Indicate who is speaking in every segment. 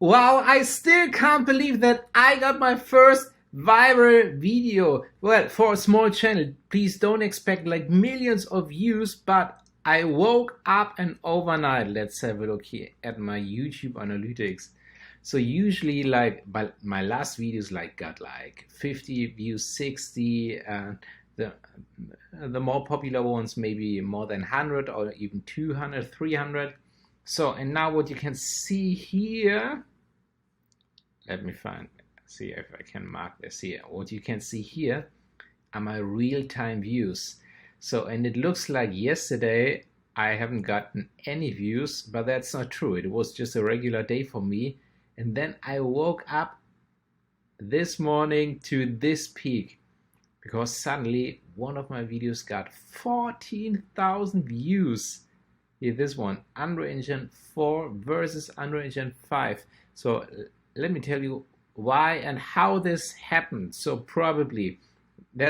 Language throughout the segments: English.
Speaker 1: Wow, I still can't believe that I got my first viral video. Well, for a small channel, please don't expect like millions of views, but I woke up and overnight, let's have a look here at my YouTube analytics. So usually like my last videos like got like 50 views, 60, and the the more popular ones maybe more than 100 or even 200, 300. So, and now what you can see here, let me see if I can mark this here. What you can see here are my real-time views. So, and it looks like yesterday I haven't gotten any views, but that's not true. It was just a regular day for me. And then I woke up this morning to this peak because suddenly one of my videos got 14,000 views. Here, this one, Unreal Engine 4 versus Unreal Engine 5. So let me tell you why and how this happened. So probably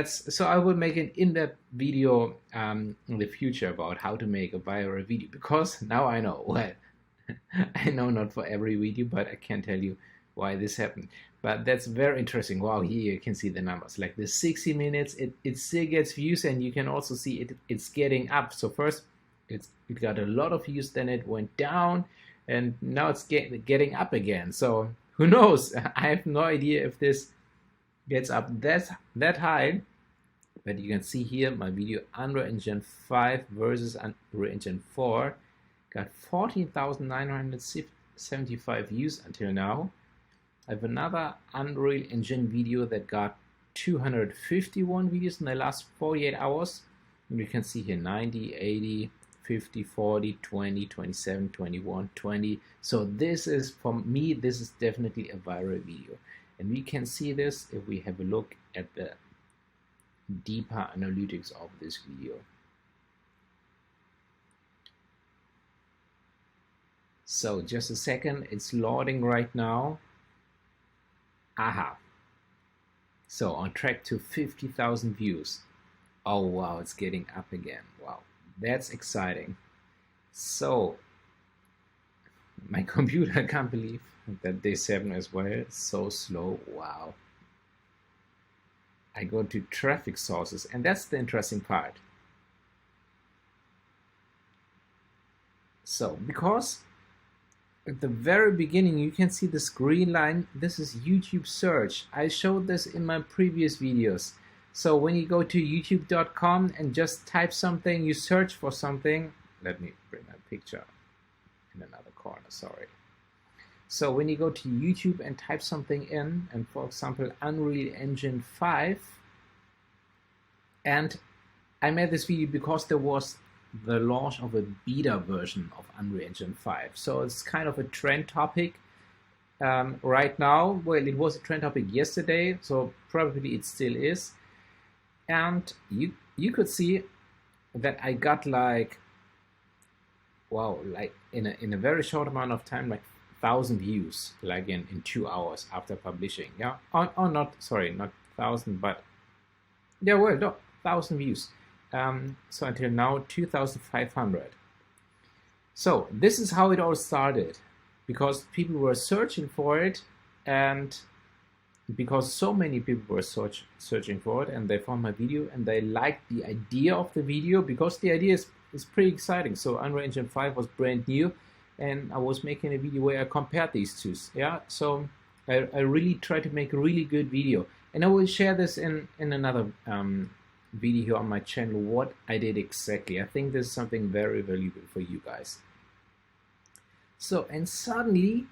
Speaker 1: so I will make an in-depth video in the future about how to make a viral video, because now I know. Well, I know not for every video, but I can tell you why this happened. But that's very interesting. Wow, here you can see the numbers. Like the 60 minutes, it still gets views, and you can also see it's getting up. So first, it got a lot of views, then it went down, and now it's getting up again. So who knows? I have no idea if this gets up that high. But you can see here my video Unreal Engine 5 versus Unreal Engine 4 got 14,975 views until now. I have another Unreal Engine video that got 251 views in the last 48 hours. And you can see here 90, 80, 50, 40, 20, 27, 21, 20. So this is, for me, this is definitely a viral video. And we can see this if we have a look at the deeper analytics of this video. So just a second, it's loading right now. Aha. So on track to 50,000 views. Oh wow, it's getting up again. Wow, that's exciting. So my computer can't believe that day 7 as well. It's so slow. Wow. I go to traffic sources, and that's the interesting part. So because at the very beginning you can see this green line, this is YouTube search. I showed this in my previous videos. So when you go to youtube.com and just type something, you search for something. Let me bring my picture in another corner, sorry. So when you go to YouTube and type something in, and for example Unreal Engine 5, and I made this video because there was the launch of a beta version of Unreal Engine 5. So it's kind of a trend topic right now. Well, it was a trend topic yesterday, so probably it still is. And you could see that I got like, wow, like in a very short amount of time, like 1,000 views, like in 2 hours after publishing. Yeah, not 1,000, but yeah, well, no, 1,000 views. So until now, 2,500. So this is how it all started, because people were searching for it, and because so many people were searching for it, and they found my video and they liked the idea of the video, because the idea is pretty exciting. So Unreal Engine 5 was brand new, and I was making a video where I compared these two. Yeah, so I really tried to make a really good video, and I will share this in another video here on my channel, what I did exactly. I think this is something very valuable for you guys. So, and suddenly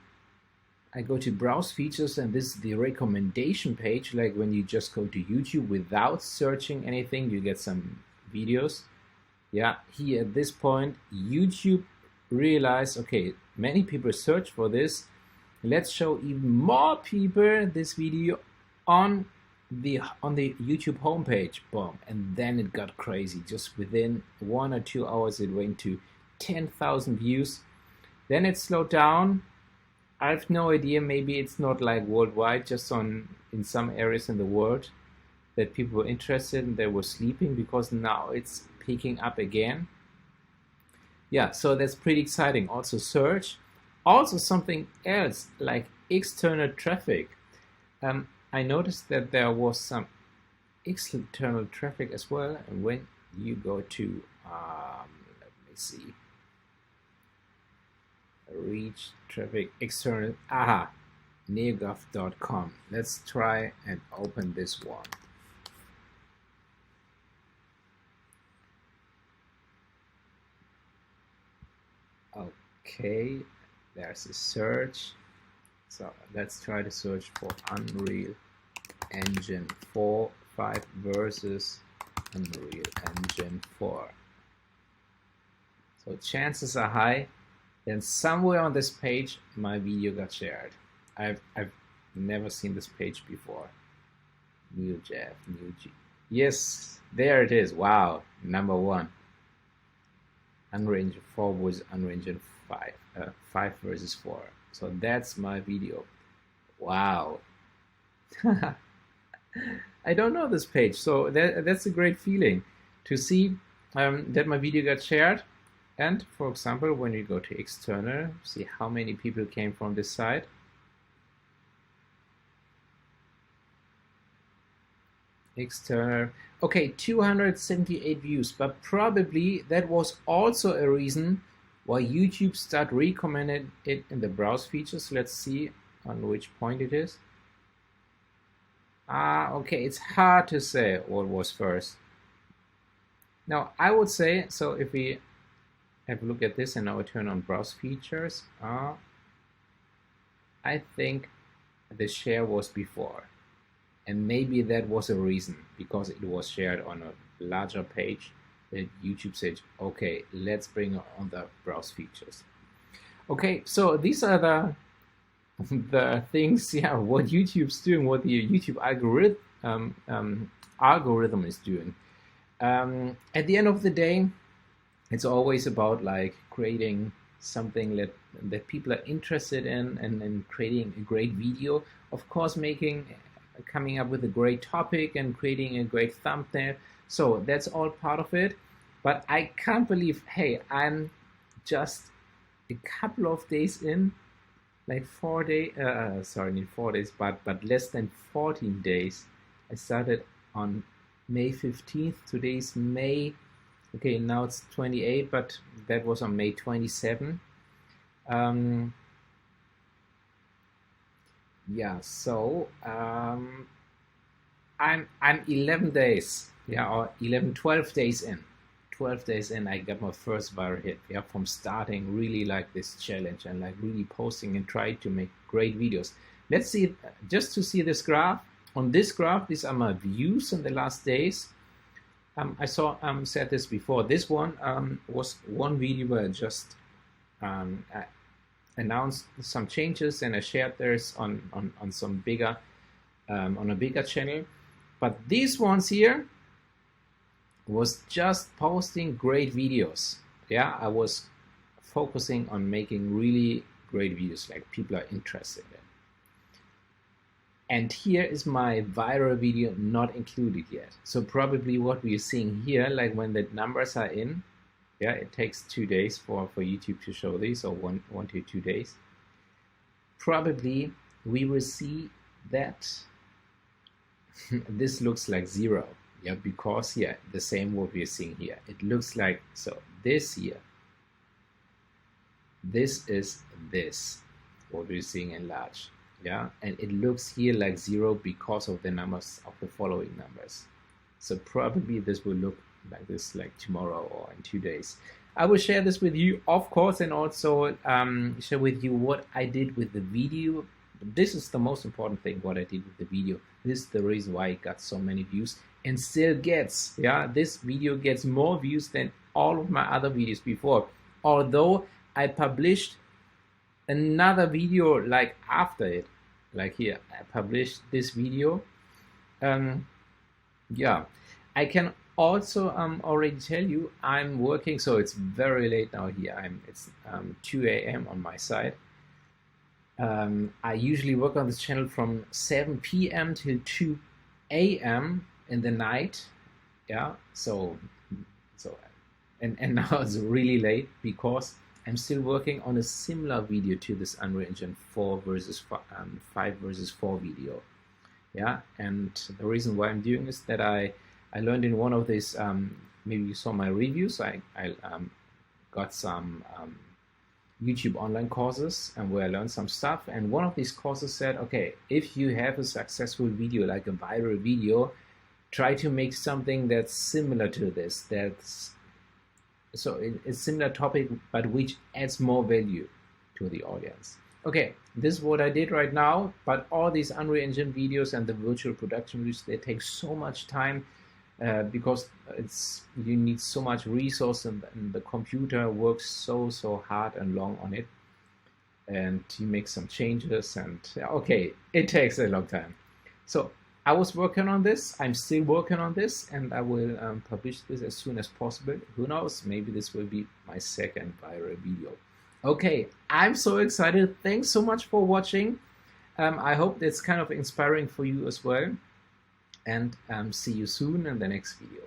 Speaker 1: I go to browse features, and this is the recommendation page. Like when you just go to YouTube without searching anything, you get some videos. Yeah, here at this point YouTube realized, okay, many people search for this, let's show even more people this video on the YouTube homepage. Boom, and then it got crazy. Just within 1 or 2 hours it went to 10,000 views. Then it slowed down. I have no idea, maybe it's not like worldwide, just in some areas in the world that people were interested and they were sleeping, because now it's picking up again. Yeah, so that's pretty exciting. Also search, Also something else like external traffic. I noticed that there was some external traffic as well. And when you go to, let me see, reach traffic external, neogov.com. Let's try and open this one. Okay, there's a search. So let's try to search for Unreal Engine 4 5 versus Unreal Engine 4. So chances are high then somewhere on this page my video got shared. I've never seen this page before. New Jeff, new G. Yes, there it is. Wow, number 1. Unreal Engine 4 was Unreal Engine 5, 5 versus 4. So that's my video. Wow. I don't know this page, so that's a great feeling to see that my video got shared. And for example, when you go to external, see how many people came from this site. External, okay, 278 views, but probably that was also a reason why YouTube started recommending it in the browse features. Let's see on which point it is. Okay, it's hard to say what was first. Now, I would say, so if we have a look at this and now we turn on browse features, I think the share was before. And maybe that was a reason, because it was shared on a larger page that YouTube said, okay, let's bring on the browse features. Okay, so these are the things, yeah, what YouTube's doing, what the YouTube algorithm is doing. At the end of the day, it's always about like creating something that people are interested in and creating a great video. Of course, coming up with a great topic and creating a great thumbnail. So that's all part of it. But I can't believe, hey, I'm just a couple of days in, like 4 days, sorry, not 4 days, but less than 14 days. I started on May 15th. Today's May, okay, now it's 28, but that was on May 27. Yeah, so I'm 11 days, yeah, or 12 days in. 12 days in, I got my first viral hit, yeah, from starting really like this challenge and like really posting and trying to make great videos. Let's see, just to see this graph. On this graph, these are my views in the last days. I said this before. This one was one video where I just announced some changes and I shared this on some bigger on a bigger channel. But these ones here was just posting great videos. Yeah, I was focusing on making really great videos like people are interested in. And here is my viral video not included yet. So probably what we're seeing here, like when the numbers are in, yeah, it takes 2 days for YouTube to show these, or one to 2 days. Probably we will see that this looks like 0. Yeah, because yeah, the same what we're seeing here. It looks like, so this here, this is this, what we're seeing in large. Yeah, and it looks here like 0 because of the numbers of the following numbers. So probably this will look like this like tomorrow or in 2 days. I will share this with you, of course, and also share with you what I did with the video. This is the most important thing, what I did with the video. This is the reason why it got so many views and still gets, yeah, this video gets more views than all of my other videos before. Although I published another video like after it, like here, I published this video. Yeah, I can also already tell you I'm working, so it's very late now here. It's 2 a.m. on my side. I usually work on this channel from 7 p.m. till 2 a.m. in the night. Yeah, so and now it's really late because I'm still working on a similar video to this Unreal Engine 4 versus 5 versus 4 video. Yeah, and the reason why I'm doing is that I learned in one of these, maybe you saw my reviews, I got some YouTube online courses and where I learned some stuff, and one of these courses said, okay, if you have a successful video, like a viral video, try to make something that's similar to this, it's a similar topic but which adds more value to the audience. Okay, this is what I did right now, but all these Unreal Engine videos and the virtual production videos, they take so much time because you need so much resource, and the computer works so hard and long on it, and you make some changes, and okay, it takes a long time. So I was working on this, I'm still working on this, and I will publish this as soon as possible. Who knows, maybe this will be my second viral video. Okay, I'm so excited. Thanks so much for watching. I hope it's kind of inspiring for you as well. And see you soon in the next video.